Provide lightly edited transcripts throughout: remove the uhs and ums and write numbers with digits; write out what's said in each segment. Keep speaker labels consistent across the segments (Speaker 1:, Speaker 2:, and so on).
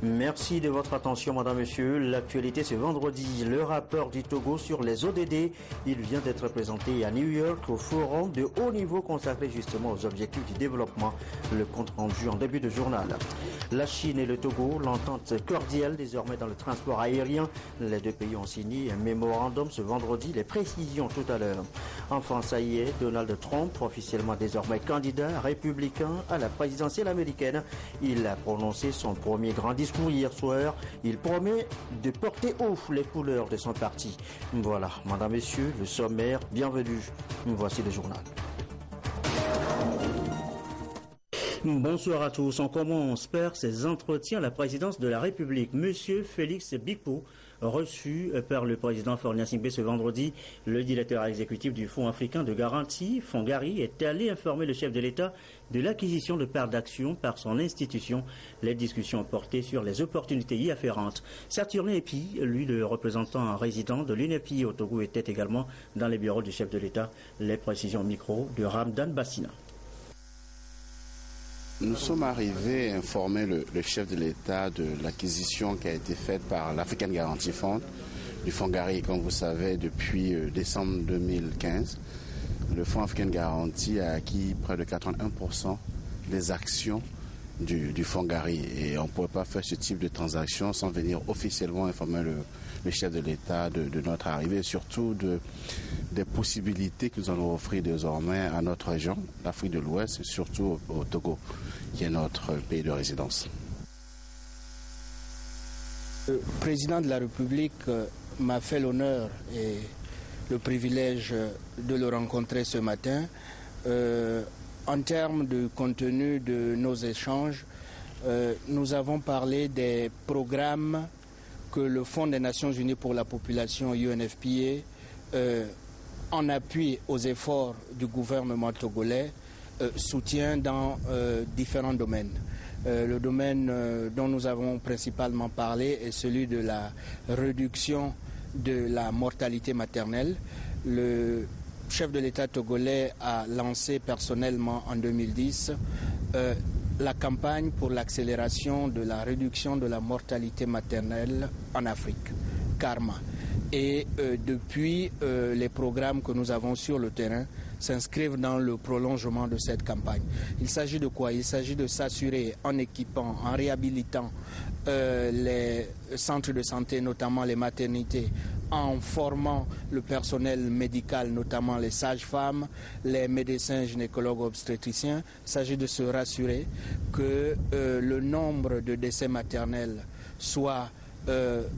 Speaker 1: Merci de votre attention, madame, monsieur. L'actualité ce vendredi, le rapport du Togo sur les ODD. Il vient d'être présenté à New York au forum de haut niveau consacré justement aux objectifs du développement. Le compte rendu en début de journal. La Chine et le Togo, l'entente cordiale désormais dans le transport aérien. Les deux pays ont signé un mémorandum ce vendredi. Les précisions tout à l'heure. Enfin, ça y est, Donald Trump, officiellement désormais candidat républicain à la présidentielle américaine. Il a prononcé son premier grand discours hier soir. Il promet de porter haut les couleurs de son parti. Voilà, madame, messieurs, le sommaire, bienvenue. Voici le journal. Bonsoir à tous. On commence par ces entretiens à la présidence de la République. Monsieur Félix Bikpo, reçu par le président Faure Gnassingbé ce vendredi, le directeur exécutif du Fonds africain de garantie, Fongari, est allé informer le chef de l'État de l'acquisition de parts d'actions par son institution. Les discussions ont porté sur les opportunités y afférentes. Saturnin Epi, lui, le représentant résident de l'UNEPI au Togo, était également dans les bureaux du chef de l'État. Les précisions au micro de Ramdan Bassina.
Speaker 2: Nous sommes arrivés à informer le chef de l'État de l'acquisition qui a été faite par l'African Guarantee Fund, du Fongari, comme vous savez, depuis décembre 2015. Le Fonds Africain Guarantee a acquis près de 81% des actions du Fongari. Et on ne pourrait pas faire ce type de transaction sans venir officiellement informer le chef de l'État de notre arrivée et surtout des possibilités que nous allons offrir désormais à notre région, l'Afrique de l'Ouest et surtout au Togo, qui est notre pays de résidence.
Speaker 3: Le président de la République m'a fait l'honneur et le privilège de le rencontrer ce matin. En termes de contenu de nos échanges, nous avons parlé des programmes que le Fonds des Nations Unies pour la population, UNFPA, en appui aux efforts du gouvernement togolais, soutient dans différents domaines. Le domaine dont nous avons principalement parlé est celui de la réduction de la mortalité maternelle. Le chef de l'État togolais a lancé personnellement en 2010 la campagne pour l'accélération de la réduction de la mortalité maternelle en Afrique, Karma. Et depuis, les programmes que nous avons sur le terrain s'inscrivent dans le prolongement de cette campagne. Il s'agit de quoi? Il s'agit de s'assurer en équipant, en réhabilitant les centres de santé, notamment les maternités, en formant le personnel médical, notamment les sages-femmes, les médecins gynécologues obstétriciens. Il s'agit de se rassurer que le nombre de décès maternels soit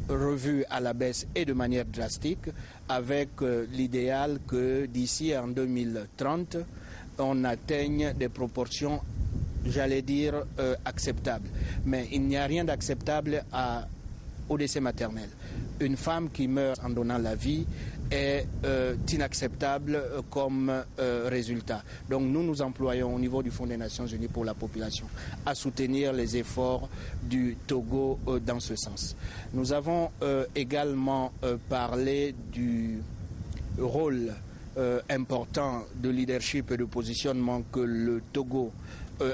Speaker 3: revu à la baisse et de manière drastique, avec l'idéal que d'ici en 2030, on atteigne des proportions, j'allais dire, acceptables. Mais il n'y a rien d'acceptable au décès maternel. Une femme qui meurt en donnant la vie est inacceptable comme résultat. Donc nous nous employons au niveau du Fonds des Nations Unies pour la population à soutenir les efforts du Togo dans ce sens. Nous avons également parlé du rôle important de leadership et de positionnement que le Togo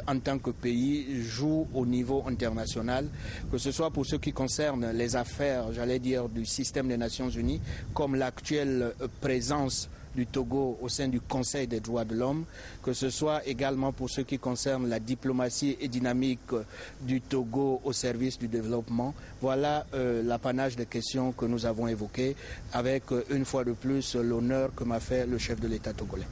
Speaker 3: en tant que pays joue au niveau international, que ce soit pour ce qui concerne les affaires, j'allais dire, du système des Nations Unies, comme l'actuelle présence du Togo au sein du Conseil des droits de l'homme, que ce soit également pour ce qui concerne la diplomatie et dynamique du Togo au service du développement. Voilà l'apanage des questions que nous avons évoquées, avec une fois de plus l'honneur que m'a fait le chef de l'État togolais.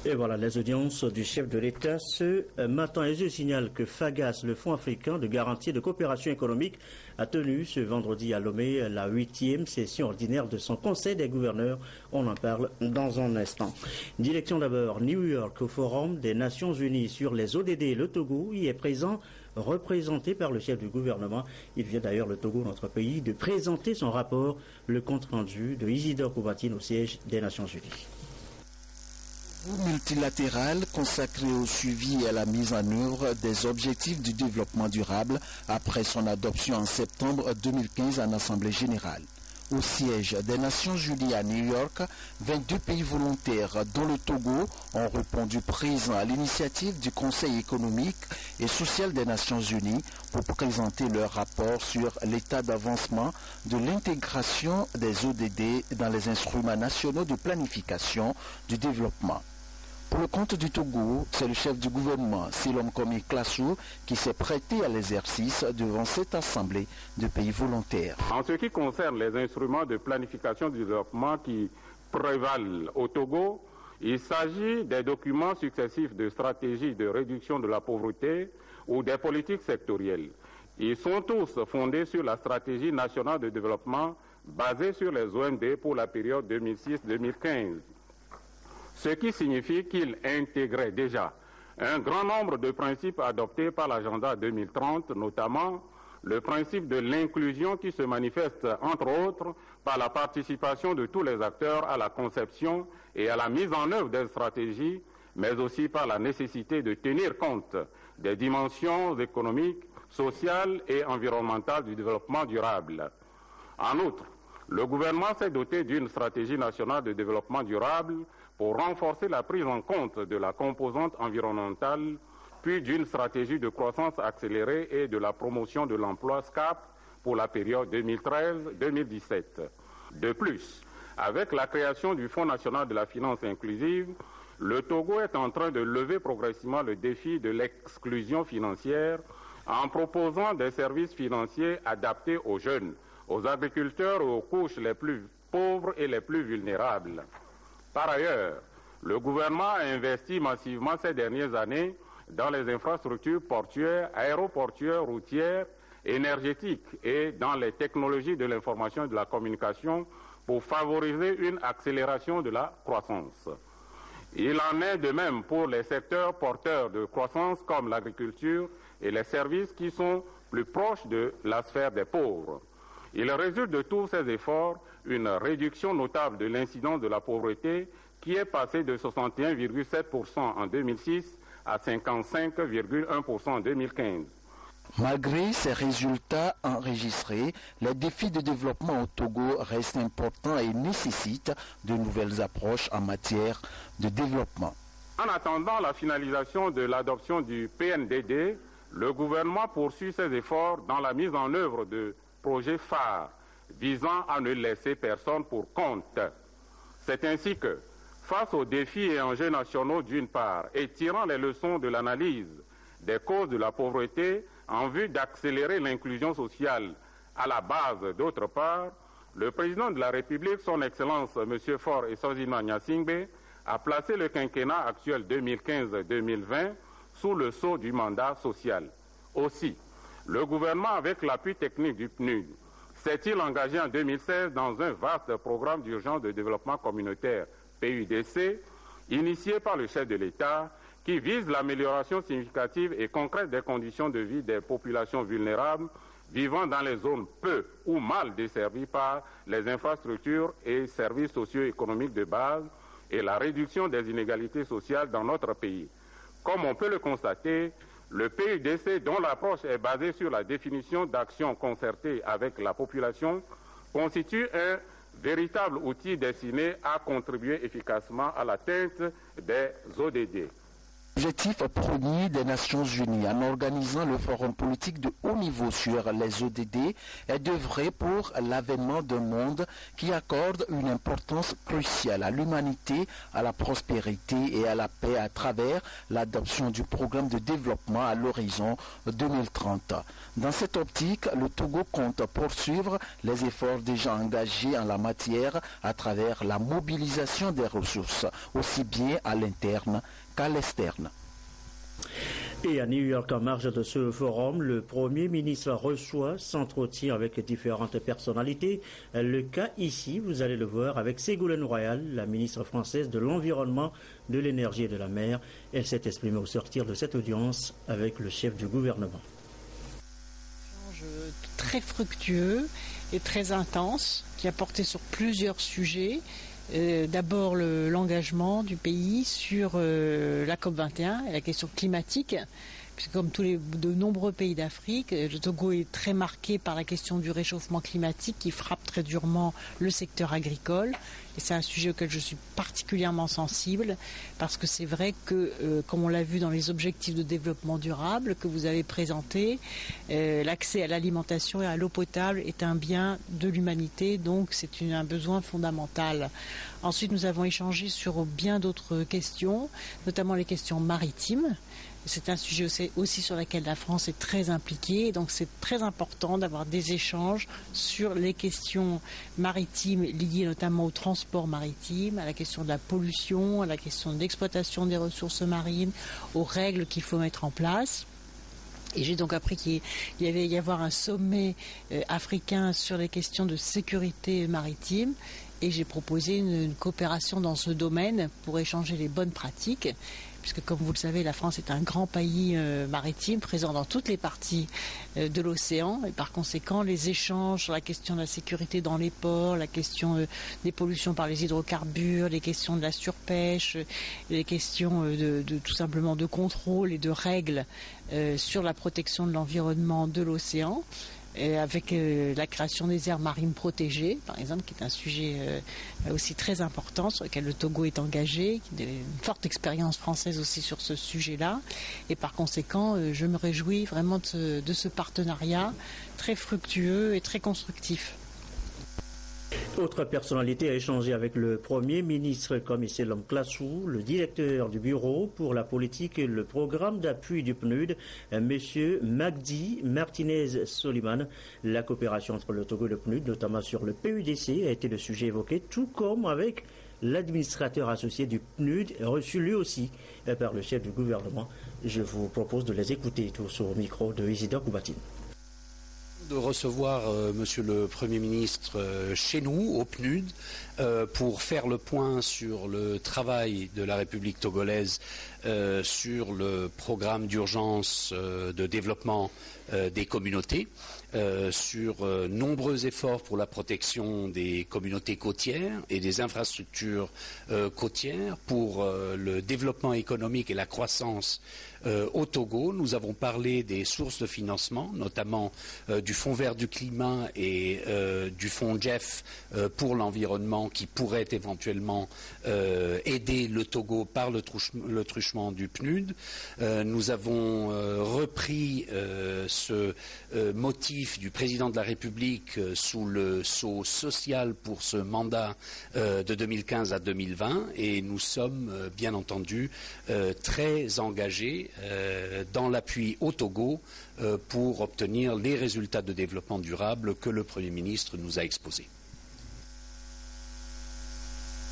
Speaker 1: Et voilà les audiences du chef de l'État ce matin. Et je signale que FAGAS, le Fonds africain de garantie et de coopération économique, a tenu ce vendredi à Lomé la 8e session ordinaire de son Conseil des gouverneurs. On en parle dans un instant. Direction d'abord New York au Forum des Nations Unies sur les ODD. Le Togo y est présent, représenté par le chef du gouvernement. Il vient d'ailleurs, le Togo, notre pays, de présenter son rapport, le compte-rendu de Isidore Koubatine au siège des Nations Unies.
Speaker 4: Multilatéral consacré au suivi et à la mise en œuvre des objectifs du développement durable après son adoption en septembre 2015 en Assemblée générale. Au siège des Nations Unies à New York, 22 pays volontaires, dont le Togo, ont répondu présents à l'initiative du Conseil économique et social des Nations Unies pour présenter leur rapport sur l'état d'avancement de l'intégration des ODD dans les instruments nationaux de planification du développement. Pour le compte du Togo, c'est le chef du gouvernement, Silom Komi Klassou, qui s'est prêté à l'exercice devant cette assemblée de pays volontaires.
Speaker 5: En ce qui concerne les instruments de planification du développement qui prévalent au Togo, il s'agit des documents successifs de stratégie de réduction de la pauvreté ou des politiques sectorielles. Ils sont tous fondés sur la stratégie nationale de développement basée sur les OMD pour la période 2006-2015. Ce qui signifie qu'il intégrait déjà un grand nombre de principes adoptés par l'agenda 2030, notamment le principe de l'inclusion qui se manifeste entre autres par la participation de tous les acteurs à la conception et à la mise en œuvre des stratégies, mais aussi par la nécessité de tenir compte des dimensions économiques, sociales et environnementales du développement durable. En outre, le gouvernement s'est doté d'une stratégie nationale de développement durable pour renforcer la prise en compte de la composante environnementale, puis d'une stratégie de croissance accélérée et de la promotion de l'emploi SCAP pour la période 2013-2017. De plus, avec la création du Fonds national de la finance inclusive, le Togo est en train de lever progressivement le défi de l'exclusion financière en proposant des services financiers adaptés aux jeunes, aux agriculteurs et aux couches les plus pauvres et les plus vulnérables. Par ailleurs, le gouvernement a investi massivement ces dernières années dans les infrastructures portuaires, aéroportuaires, routières, énergétiques et dans les technologies de l'information et de la communication pour favoriser une accélération de la croissance. Il en est de même pour les secteurs porteurs de croissance comme l'agriculture et les services qui sont plus proches de la sphère des pauvres. Il résulte de tous ces efforts une réduction notable de l'incidence de la pauvreté qui est passée de 61,7% en 2006 à 55,1% en 2015.
Speaker 4: Malgré ces résultats enregistrés, les défis de développement au Togo restent importants et nécessitent de nouvelles approches en matière de développement.
Speaker 5: En attendant la finalisation de l'adoption du PNDD, le gouvernement poursuit ses efforts dans la mise en œuvre de projets phares visant à ne laisser personne pour compte. C'est ainsi que, face aux défis et enjeux nationaux d'une part, et tirant les leçons de l'analyse des causes de la pauvreté en vue d'accélérer l'inclusion sociale à la base d'autre part, le président de la République, son Excellence M. Faure Eswazina Gnassingbé, a placé le quinquennat actuel 2015-2020 sous le sceau du mandat social. Aussi, le gouvernement, avec l'appui technique du PNUD, s'est-il engagé en 2016 dans un vaste programme d'urgence de développement communautaire, PUDC, initié par le chef de l'État, qui vise l'amélioration significative et concrète des conditions de vie des populations vulnérables vivant dans les zones peu ou mal desservies par les infrastructures et services socio-économiques de base et la réduction des inégalités sociales dans notre pays. Comme on peut le constater, le PUDC, dont l'approche est basée sur la définition d'actions concertées avec la population, constitue un véritable outil destiné à contribuer efficacement à l'atteinte des ODD.
Speaker 4: L'objectif premier des Nations Unies en organisant le forum politique de haut niveau sur les ODD est d'œuvrer pour l'avènement d'un monde qui accorde une importance cruciale à l'humanité, à la prospérité et à la paix à travers l'adoption du programme de développement à l'horizon 2030. Dans cette optique, le Togo compte poursuivre les efforts déjà engagés en la matière à travers la mobilisation des ressources, aussi bien à l'interne qu'à l'externe.
Speaker 1: Et à New York, en marge de ce forum, le Premier ministre reçoit, s'entretient avec différentes personnalités. Le cas ici, vous allez le voir, avec Ségolène Royal, la ministre française de l'Environnement, de l'Énergie et de la Mer. Elle s'est exprimée au sortir de cette audience avec le chef du gouvernement.
Speaker 6: Très fructueux et très intense, qui a porté sur plusieurs sujets. D'abord l'engagement du pays sur la COP21 et la question climatique, puisque comme de nombreux pays d'Afrique, le Togo est très marqué par la question du réchauffement climatique qui frappe très durement le secteur agricole. Et c'est un sujet auquel je suis particulièrement sensible, parce que c'est vrai que, comme on l'a vu dans les objectifs de développement durable que vous avez présentés, l'accès à l'alimentation et à l'eau potable est un bien de l'humanité, donc c'est un besoin fondamental. Ensuite, nous avons échangé sur bien d'autres questions, notamment les questions maritimes. C'est un sujet aussi sur lequel la France est très impliquée, donc c'est très important d'avoir des échanges sur les questions maritimes liées notamment au transport maritime, à la question de la pollution, à la question de l'exploitation des ressources marines, aux règles qu'il faut mettre en place. Et j'ai donc appris qu'il y avait y avoir un sommet africain sur les questions de sécurité maritime. Et j'ai proposé une coopération dans ce domaine pour échanger les bonnes pratiques, puisque comme vous le savez, la France est un grand pays maritime présent dans toutes les parties de l'océan, et par conséquent les échanges sur la question de la sécurité dans les ports, la question des pollutions par les hydrocarbures, les questions de la surpêche, les questions tout simplement de contrôle et de règles sur la protection de l'environnement de l'océan, avec la création des aires marines protégées, par exemple, qui est un sujet aussi très important sur lequel le Togo est engagé, qui a une forte expérience française aussi sur ce sujet-là. Et par conséquent, je me réjouis vraiment de ce partenariat très fructueux et très constructif.
Speaker 1: Autre personnalité a échangé avec le Premier ministre comme Selom Klassou, le directeur du Bureau pour la politique et le programme d'appui du PNUD, M. Magdi Martinez Soliman. La coopération entre le Togo et le PNUD, notamment sur le PUDC, a été le sujet évoqué, tout comme avec l'administrateur associé du PNUD, reçu lui aussi par le chef du gouvernement. Je vous propose de les écouter tous au micro de Isidore Koubatine.
Speaker 7: De recevoir Monsieur le Premier ministre chez nous, au PNUD, pour faire le point sur le travail de la République togolaise sur le programme d'urgence de développement des communautés, sur nombreux efforts pour la protection des communautés côtières et des infrastructures côtières, pour le développement économique et la croissance au Togo. Nous avons parlé des sources de financement, notamment du Fonds vert du climat et du Fonds JEF pour l'environnement, qui pourrait éventuellement aider le Togo par le truchement du PNUD. Nous avons repris ce motif du président de la République sous le sceau social pour ce mandat de 2015 à 2020, et nous sommes bien entendu très engagés dans l'appui au Togo pour obtenir les résultats de développement durable que le Premier ministre nous a exposés.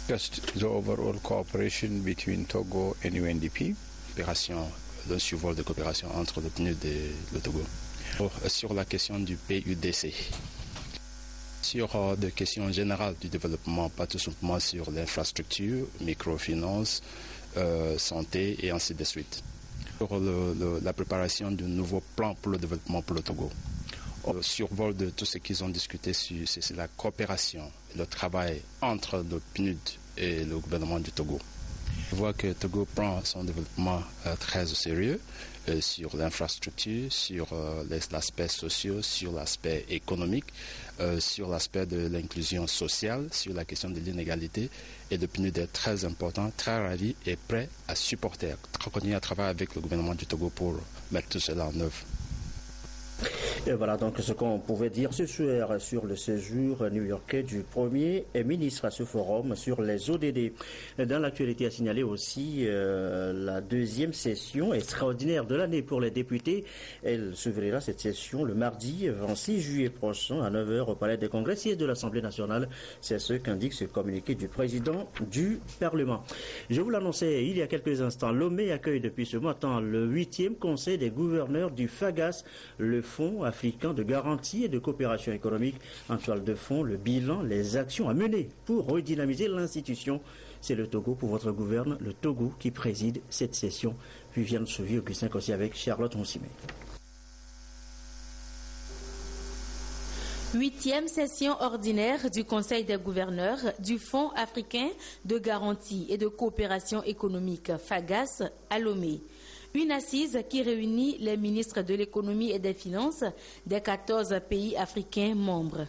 Speaker 8: Just the overall cooperation between Togo and UNDP, d'un survol de coopération entre le PNUD et le Togo. Sur la question du PUDC, sur des questions générales du développement, pas tout simplement sur l'infrastructure, microfinance, santé et ainsi de suite. Sur la préparation d'un nouveau plan pour le développement pour le Togo. Le survol de tout ce qu'ils ont discuté, c'est la coopération, le travail entre le PNUD et le gouvernement du Togo. Je vois que le Togo prend son développement très au sérieux sur l'infrastructure, sur l'aspect social, sur l'aspect économique, sur l'aspect de l'inclusion sociale, sur la question de l'inégalité. Et le PNUD est très important, très ravi et prêt à supporter, à continuer à travailler avec le gouvernement du Togo pour mettre tout cela en œuvre.
Speaker 1: Et voilà donc ce qu'on pouvait dire ce soir sur le séjour new-yorkais du Premier ministre à ce forum sur les ODD. Dans l'actualité, à signaler aussi la deuxième session extraordinaire de l'année pour les députés. Elle se verra cette session le mardi 26 juillet prochain à 9h au Palais des Congrès de l'Assemblée nationale. C'est ce qu'indique ce communiqué du président du Parlement. Je vous l'annonçais il y a quelques instants, Lomé accueille depuis ce matin le 8e conseil des gouverneurs du FAGAS, le Fonds africain de garantie et de coopération économique. En toile de fond, le bilan, les actions à mener pour redynamiser l'institution. C'est le Togo pour votre gouverne, le Togo qui préside cette session. Viviane Souvi, Augustin Kossi avec Charlotte Ronsimé.
Speaker 9: 8e session ordinaire du Conseil des gouverneurs du Fonds africain de garantie et de coopération économique FAGAS à Lomé. Une assise qui réunit les ministres de l'économie et des finances des 14 pays africains membres.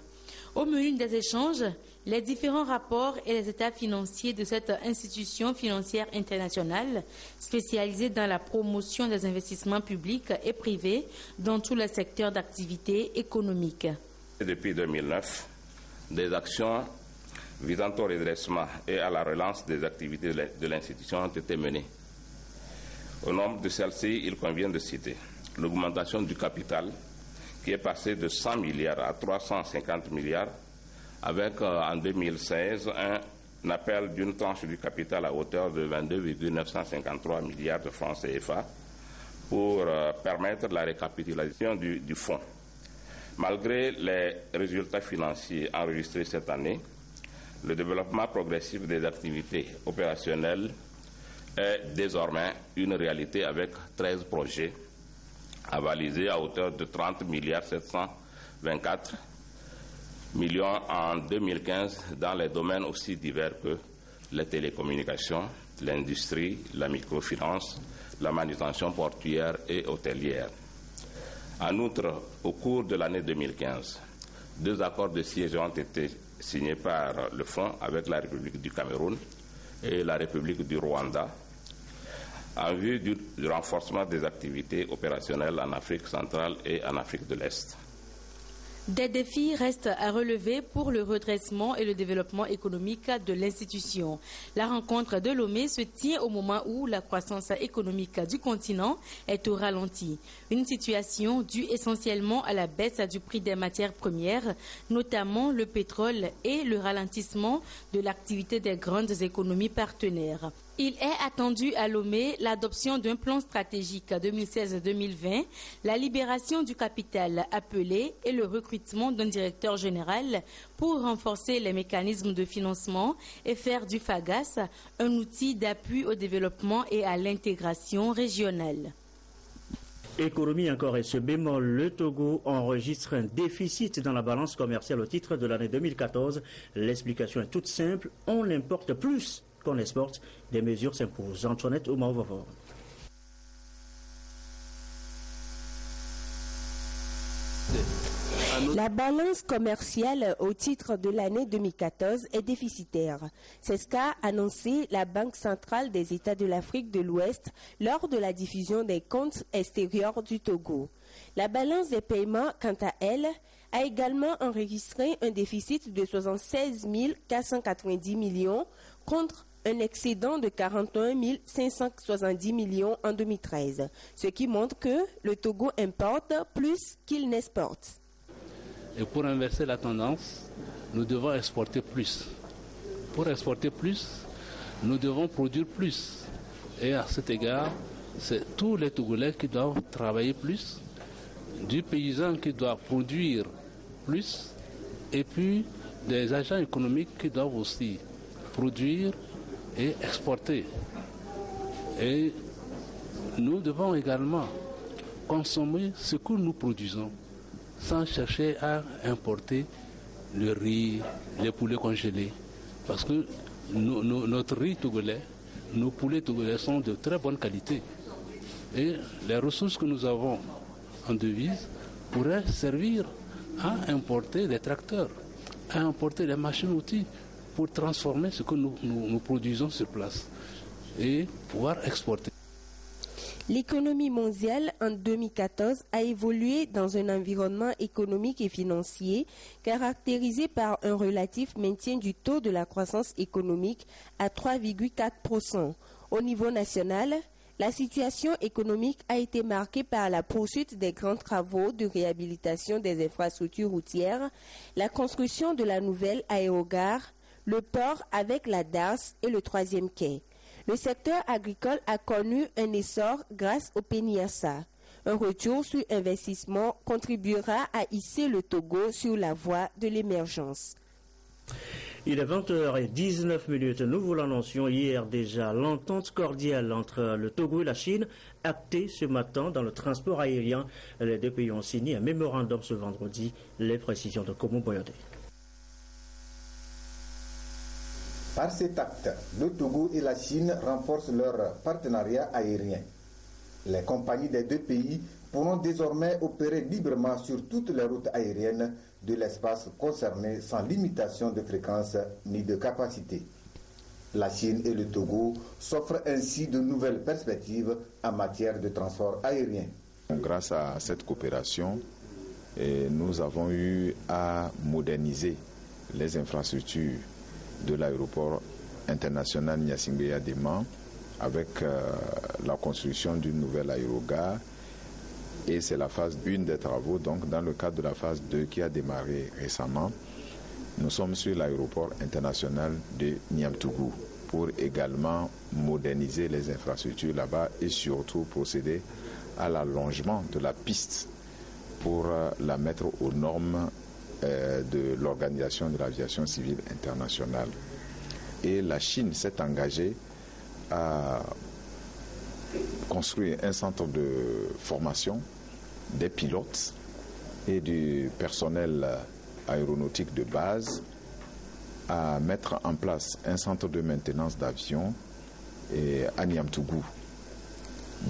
Speaker 9: Au menu des échanges, les différents rapports et les états financiers de cette institution financière internationale spécialisée dans la promotion des investissements publics et privés dans tous les secteurs d'activité économique.
Speaker 10: Depuis 2009, des actions visant au redressement et à la relance des activités de l'institution ont été menées. Au nombre de celles-ci, il convient de citer l'augmentation du capital qui est passé de 100 milliards à 350 milliards avec en 2016 un appel d'une tranche du capital à hauteur de 22,953 milliards de francs CFA pour permettre la récapitalisation du fonds. Malgré les résultats financiers enregistrés cette année, le développement progressif des activités opérationnelles est désormais une réalité avec 13 projets avalisés à hauteur de 30 milliards 724 millions en 2015 dans les domaines aussi divers que les télécommunications, l'industrie, la microfinance, la manutention portuaire et hôtelière. En outre, au cours de l'année 2015, 2 accords de siège ont été signés par le Fonds avec la République du Cameroun et la République du Rwanda en vue du renforcement des activités opérationnelles en Afrique centrale et en Afrique de l'Est.
Speaker 9: Des défis restent à relever pour le redressement et le développement économique de l'institution. La rencontre de Lomé se tient au moment où la croissance économique du continent est au ralenti. Une situation due essentiellement à la baisse du prix des matières premières, notamment le pétrole et le ralentissement de l'activité des grandes économies partenaires. Il est attendu à Lomé l'adoption d'un plan stratégique 2016-2020, la libération du capital appelé et le recrutement d'un directeur général pour renforcer les mécanismes de financement et faire du FAGAS un outil d'appui au développement et à l'intégration régionale.
Speaker 1: Économie encore et ce bémol, le Togo enregistre un déficit dans la balance commerciale au titre de l'année 2014. L'explication est toute simple, on importe plus qu'on exporte, des mesures s'imposent. Antoinette Oumaouvavor.
Speaker 11: La balance commerciale au titre de l'année 2014 est déficitaire. C'est ce qu'a annoncé la Banque centrale des États de l'Afrique de l'Ouest lors de la diffusion des comptes extérieurs du Togo. La balance des paiements, quant à elle, a également enregistré un déficit de 76 490 millions contre un excédent de 41 570 millions en 2013, ce qui montre que le Togo importe plus qu'il n'exporte.
Speaker 12: Et pour inverser la tendance, nous devons exporter plus. Pour exporter plus, nous devons produire plus. Et à cet égard, c'est tous les Togolais qui doivent travailler plus, du paysan qui doit produire plus, et puis des agents économiques qui doivent aussi produire et exporter. Et nous devons également consommer ce que nous produisons sans chercher à importer le riz, les poulets congelés. Parce que notre riz togolais, nos poulets togolais sont de très bonne qualité. Et les ressources que nous avons en devise pourraient servir à importer des tracteurs, à importer des machines-outils pour transformer ce que nous produisons sur place et pouvoir exporter.
Speaker 11: L'économie mondiale en 2014 a évolué dans un environnement économique et financier caractérisé par un relatif maintien du taux de la croissance économique à 3,4%. Au niveau national, la situation économique a été marquée par la poursuite des grands travaux de réhabilitation des infrastructures routières, la construction de la nouvelle aérogare, le port avec la DARS et le 3e quai. Le secteur agricole a connu un essor grâce au PENIASA. Un retour sur investissement contribuera à hisser le Togo sur la voie de l'émergence.
Speaker 1: Il est 20h19. Nous vous l'annoncions hier déjà. L'entente cordiale entre le Togo et la Chine, actée ce matin dans le transport aérien. Les deux pays ont signé un mémorandum ce vendredi. Les précisions de Komo Boyode.
Speaker 13: Par cet acte, le Togo et la Chine renforcent leur partenariat aérien. Les compagnies des deux pays pourront désormais opérer librement sur toutes les routes aériennes de l'espace concerné sans limitation de fréquence ni de capacité. La Chine et le Togo s'offrent ainsi de nouvelles perspectives en matière de transport aérien.
Speaker 14: Grâce à cette coopération, nous avons eu à moderniser les infrastructures de l'aéroport international Gnassingbé Adéma avec la construction d'une nouvelle aérogare. Et c'est la phase 1 des travaux, donc dans le cadre de la phase 2 qui a démarré récemment. Nous sommes sur l'aéroport international de Niamtougou pour également moderniser les infrastructures là-bas et surtout procéder à l'allongement de la piste pour la mettre aux normes de l'Organisation de l'aviation civile internationale. Et la Chine s'est engagée à construire un centre de formation des pilotes et du personnel aéronautique de base, à mettre en place un centre de maintenance d'avions à Niamtougou.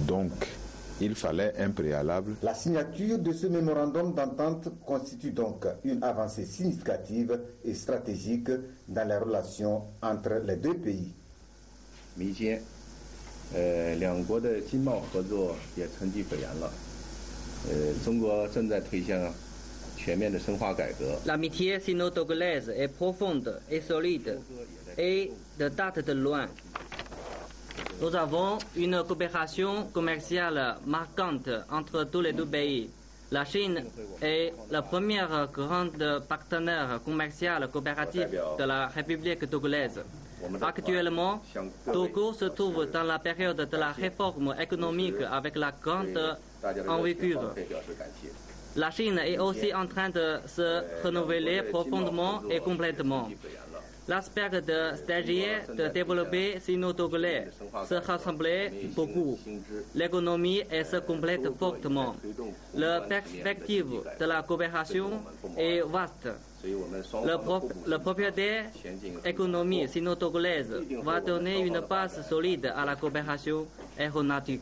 Speaker 14: Donc, il fallait un préalable.
Speaker 13: La signature de ce mémorandum d'entente constitue donc une avancée significative et stratégique dans les relations entre les deux pays.
Speaker 15: 两国的经贸合作也成绩斐然了。中国正在推向全面的深化改革。
Speaker 16: L'amitié sino-togolaise est profonde et solide et de date de loin. Nous avons une coopération commerciale marquante entre tous les deux pays. La Chine est la première grande partenaire commerciale coopérative de la République togolaise. Actuellement, Togo se trouve dans la période de la réforme économique avec la grande envergure. La Chine est aussi en train de se renouveler profondément et complètement. L'aspect de stagiaire de développer sino-togolais se rassemblait beaucoup. L'économie se complète fortement. La perspective de la coopération est vaste. La propriété économique sino-togolaise va donner une base solide à la coopération aéronautique.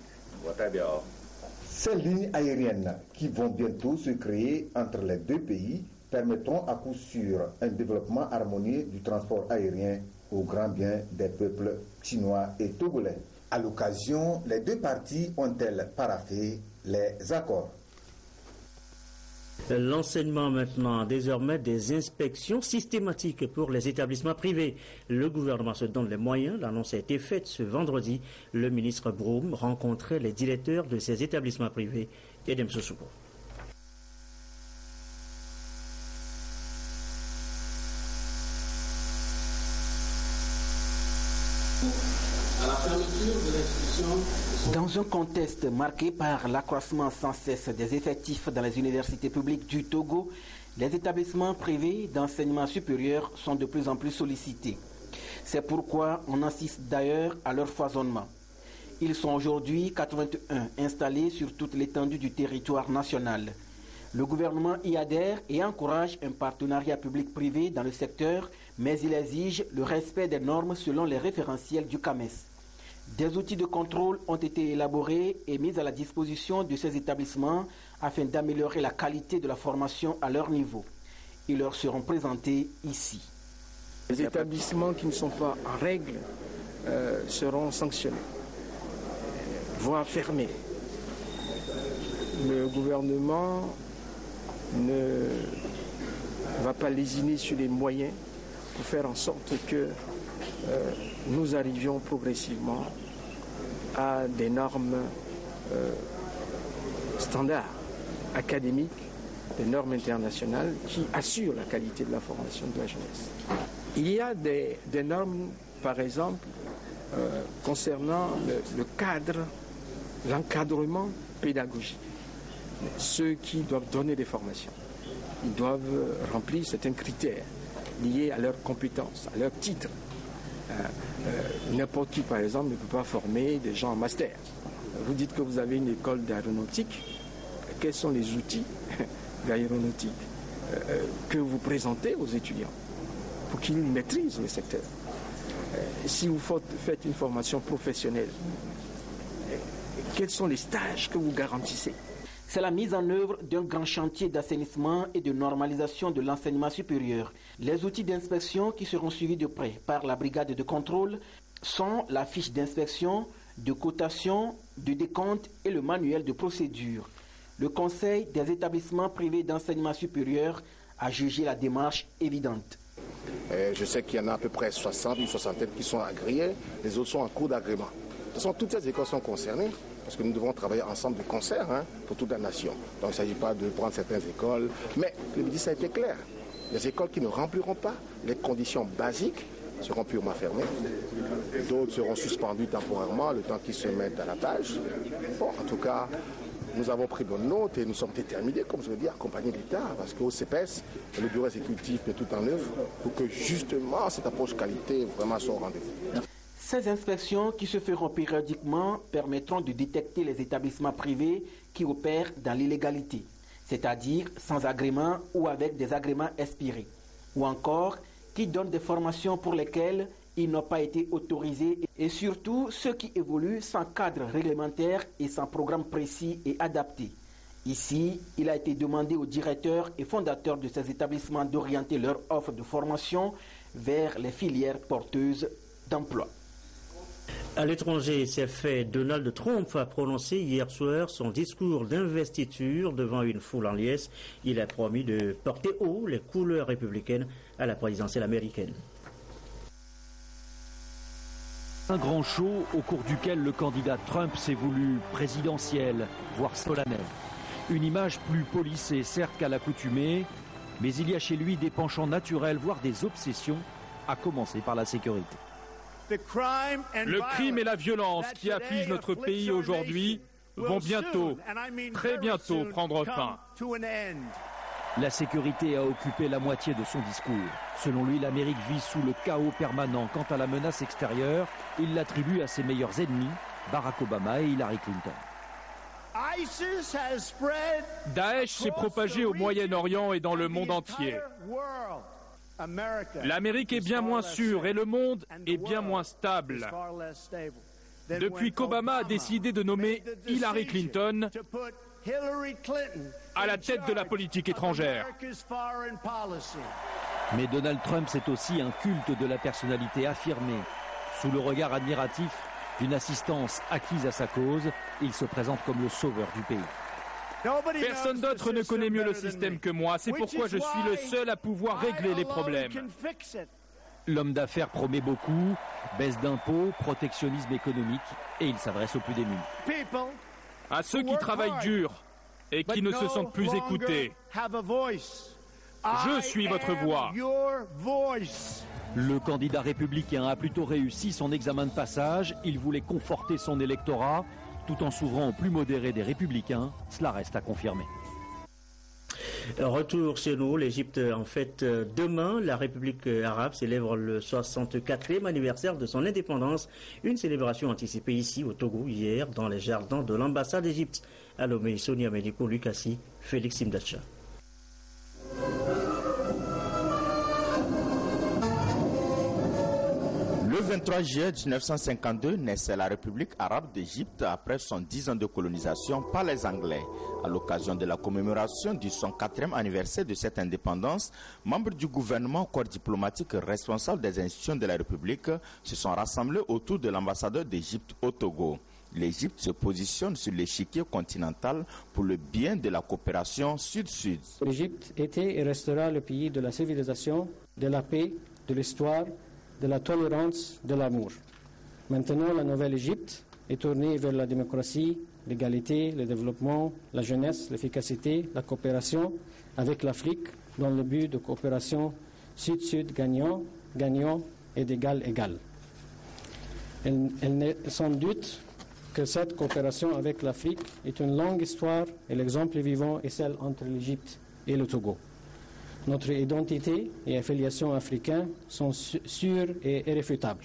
Speaker 13: Ces lignes aériennes qui vont bientôt se créer entre les deux pays permettront à coup sûr un développement harmonieux du transport aérien au grand bien des peuples chinois et togolais. À l'occasion, les deux parties ont-elles paraphé les accords.
Speaker 1: L'enseignement maintenant, désormais des inspections systématiques pour les établissements privés. Le gouvernement se donne les moyens, l'annonce a été faite ce vendredi. Le ministre Broum rencontrait les directeurs de ces établissements privés. Edem Sossouko.
Speaker 4: Dans un contexte marqué par l'accroissement sans cesse des effectifs dans les universités publiques du Togo, les établissements privés d'enseignement supérieur sont de plus en plus sollicités. C'est pourquoi on insiste d'ailleurs à leur foisonnement. Ils sont aujourd'hui 81 installés sur toute l'étendue du territoire national. Le gouvernement y adhère et encourage un partenariat public-privé dans le secteur, mais il exige le respect des normes selon les référentiels du CAMES. Des outils de contrôle ont été élaborés et mis à la disposition de ces établissements afin d'améliorer la qualité de la formation à leur niveau. Ils leur seront présentés ici.
Speaker 17: Les établissements qui ne sont pas en règle seront sanctionnés, voire fermés. Le gouvernement ne va pas lésiner sur les moyens pour faire en sorte que nous arrivions progressivement à des normes standards académiques, des normes internationales qui assurent la qualité de la formation de la jeunesse. Il y a des normes, par exemple, concernant le cadre, l'encadrement pédagogique. Ceux qui doivent donner des formations, ils doivent remplir certains critères liés à leurs compétences, à leur titre. N'importe qui, par exemple, ne peut pas former des gens en master. Vous dites que vous avez une école d'aéronautique. Quels sont les outils d'aéronautique que vous présentez aux étudiants pour qu'ils maîtrisent le secteur? Si vous faites une formation professionnelle, Quels sont les stages que vous garantissez?
Speaker 18: C'est la mise en œuvre d'un grand chantier d'assainissement et de normalisation de l'enseignement supérieur. Les outils d'inspection qui seront suivis de près par la brigade de contrôle sont la fiche d'inspection, de cotation, de décompte et le manuel de procédure. Le Conseil des établissements privés d'enseignement supérieur a jugé la démarche évidente.
Speaker 19: Je sais qu'il y en a à peu près 60, une soixantaine qui sont agréés, les autres sont en cours d'agrément. De toute façon, toutes ces écoles sont concernées parce que nous devons travailler ensemble de concert pour toute la nation. Donc il ne s'agit pas de prendre certaines écoles, mais le ministre a été clair. Les écoles qui ne rempliront pas les conditions basiques seront purement fermées. D'autres seront suspendues temporairement, le temps qu'ils se mettent à la page. Bon, en tout cas, nous avons pris nos notes et nous sommes déterminés, comme je le dis, à accompagner l'État, parce qu'au CPS, le bureau exécutif met tout en œuvre pour que justement cette approche qualité vraiment soit au rendez-vous.
Speaker 18: Ces inspections qui se feront périodiquement permettront de détecter les établissements privés qui opèrent dans l'illégalité, c'est-à-dire sans agrément ou avec des agréments expirés, ou encore qui donnent des formations pour lesquelles ils n'ont pas été autorisés, et surtout ceux qui évoluent sans cadre réglementaire et sans programme précis et adapté. Ici, il a été demandé aux directeurs et fondateurs de ces établissements d'orienter leur offre de formation vers les filières porteuses d'emploi.
Speaker 1: À l'étranger, c'est fait. Donald Trump a prononcé hier soir son discours d'investiture devant une foule en liesse. Il a promis de porter haut les couleurs républicaines à la présidentielle américaine.
Speaker 20: Un grand show au cours duquel le candidat Trump s'est voulu présidentiel, voire solennel. Une image plus polissée, certes qu'à l'accoutumée, mais il y a chez lui des penchants naturels, voire des obsessions, à commencer par la sécurité.
Speaker 21: Le crime et la violence qui affligent notre pays aujourd'hui vont bientôt, très bientôt, prendre fin.
Speaker 20: La sécurité a occupé la moitié de son discours. Selon lui, l'Amérique vit sous le chaos permanent. Quant à la menace extérieure, il l'attribue à ses meilleurs ennemis, Barack Obama et Hillary Clinton.
Speaker 21: Daesh s'est propagé au Moyen-Orient et dans le monde entier. L'Amérique est bien moins sûre et le monde est bien moins stable. Depuis qu'Obama a décidé de nommer Hillary Clinton à la tête de la politique étrangère.
Speaker 20: Mais Donald Trump, c'est aussi un culte de la personnalité affirmée. Sous le regard admiratif d'une assistance acquise à sa cause, il se présente comme le sauveur du pays.
Speaker 21: Personne d'autre ne connaît mieux le système que moi. C'est pourquoi je suis le seul à pouvoir régler les problèmes.
Speaker 20: L'homme d'affaires promet beaucoup, baisse d'impôts, protectionnisme économique, et il s'adresse aux plus démunis.
Speaker 21: À ceux qui travaillent dur et qui ne se sentent plus écoutés. Je suis votre voix.
Speaker 20: Le candidat républicain a plutôt réussi son examen de passage. Il voulait conforter son électorat tout en s'ouvrant aux plus modérés des républicains. Cela reste à confirmer.
Speaker 1: Retour chez nous, l'Égypte en fête demain. La République arabe célèbre le 64e anniversaire de son indépendance. Une célébration anticipée ici au Togo hier dans les jardins de l'ambassade d'Égypte. À Lomé, Sonia Médico, Lucassi, Félix Simdacha.
Speaker 22: Le 23 juillet 1952 naissait la République arabe d'Égypte après 110 ans de colonisation par les Anglais. À l'occasion de la commémoration du 104e anniversaire de cette indépendance, membres du gouvernement, corps diplomatique responsable des institutions de la République se sont rassemblés autour de l'ambassadeur d'Égypte au Togo. L'Égypte se positionne sur l'échiquier continental pour le bien de la coopération sud-sud.
Speaker 23: L'Égypte était et restera le pays de la civilisation, de la paix, de l'histoire, de la tolérance, de l'amour. Maintenant, la nouvelle Égypte est tournée vers la démocratie, l'égalité, le développement, la jeunesse, l'efficacité, la coopération avec l'Afrique dans le but de coopération sud-sud gagnant, gagnant et d'égal égal. Elle n'est sans doute que cette coopération avec l'Afrique est une longue histoire et l'exemple vivant est celle entre l'Égypte et le Togo. Notre identité et affiliation africaine sont sûres et irréfutables.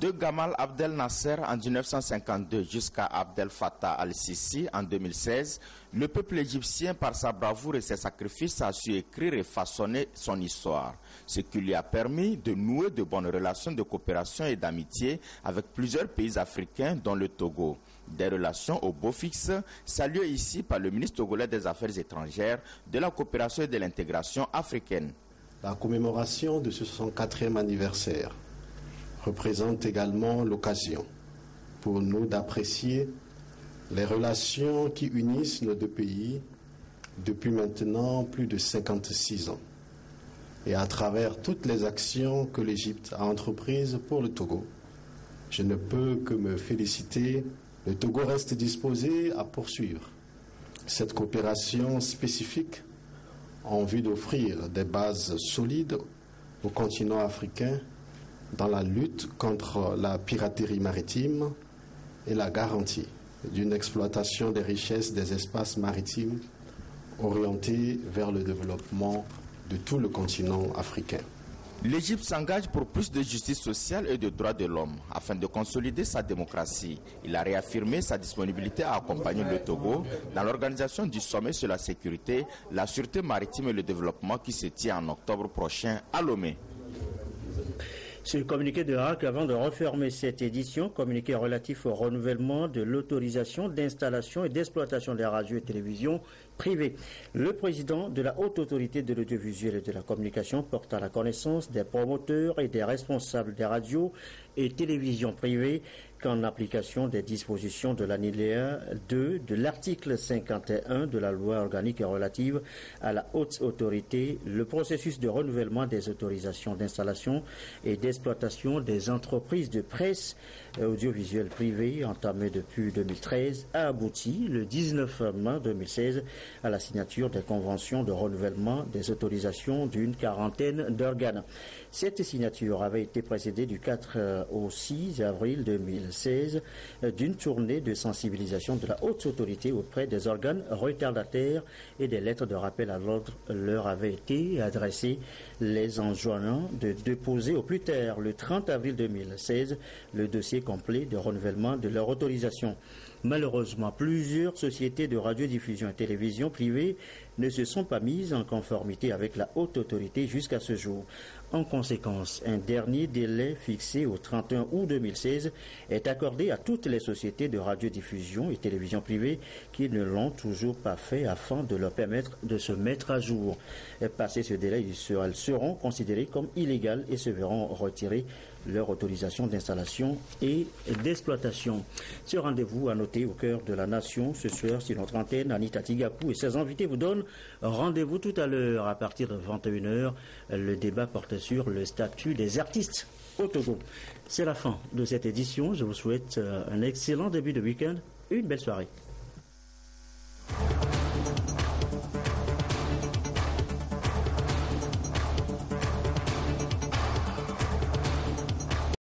Speaker 22: De Gamal Abdel Nasser en 1952 jusqu'à Abdel Fattah al-Sisi en 2016, le peuple égyptien, par sa bravoure et ses sacrifices, a su écrire et façonner son histoire, ce qui lui a permis de nouer de bonnes relations de coopération et d'amitié avec plusieurs pays africains, dont le Togo. Des relations au beau fixe, saluées ici par le ministre togolais des Affaires étrangères, de la coopération et de l'intégration africaine.
Speaker 2: La commémoration de ce 64e anniversaire représente également l'occasion pour nous d'apprécier les relations qui unissent nos deux pays depuis maintenant plus de 56 ans. Et à travers toutes les actions que l'Égypte a entreprises pour le Togo, je ne peux que me féliciter. Le Togo reste disposé à poursuivre cette coopération spécifique en vue d'offrir des bases solides au continent africain dans la lutte contre la piraterie maritime et la garantie d'une exploitation des richesses des espaces maritimes orientée vers le développement de tout le continent africain.
Speaker 22: L'Égypte s'engage pour plus de justice sociale et de droits de l'homme afin de consolider sa démocratie. Il a réaffirmé sa disponibilité à accompagner le Togo dans l'organisation du sommet sur la sécurité, la sûreté maritime et le développement qui se tient en octobre prochain à Lomé.
Speaker 1: Sur le communiqué de RAC, avant de refermer cette édition, communiqué relatif au renouvellement de l'autorisation d'installation et d'exploitation des radios et télévisions privées. Le président de la Haute Autorité de l'Audiovisuel et de la Communication porte à la connaissance des promoteurs et des responsables des radios et télévisions privées qu'en application des dispositions de l'alinéa 2 de l'article 51 de la loi organique relative à la haute autorité, le processus de renouvellement des autorisations d'installation et d'exploitation des entreprises de presse audiovisuelle privée entamé depuis 2013 a abouti le 19 mai 2016 à la signature des conventions de renouvellement des autorisations d'une quarantaine d'organes. Cette signature avait été précédée du 4 au 6 avril 2016 d'une tournée de sensibilisation de la haute autorité auprès des organes retardataires et des lettres de rappel à l'ordre leur avaient été adressées, les enjoignant de déposer au plus tard le 30 avril 2016 le dossier complet de renouvellement de leur autorisation. Malheureusement, plusieurs sociétés de radiodiffusion et télévision privées ne se sont pas mises en conformité avec la haute autorité jusqu'à ce jour. En conséquence, un dernier délai fixé au 31 août 2016 est accordé à toutes les sociétés de radiodiffusion et télévision privées qui ne l'ont toujours pas fait afin de leur permettre de se mettre à jour. Passé ce délai, elles seront considérées comme illégales et se verront retirer leur autorisation d'installation et d'exploitation. Ce rendez-vous à noter au cœur de la nation ce soir sur notre antenne. Anita Tigapou et ses invités vous donnent rendez-vous tout à l'heure à partir de 21h. Le débat porte sur le statut des artistes au Togo. C'est la fin de cette édition. Je vous souhaite un excellent début de week-end. Une belle soirée.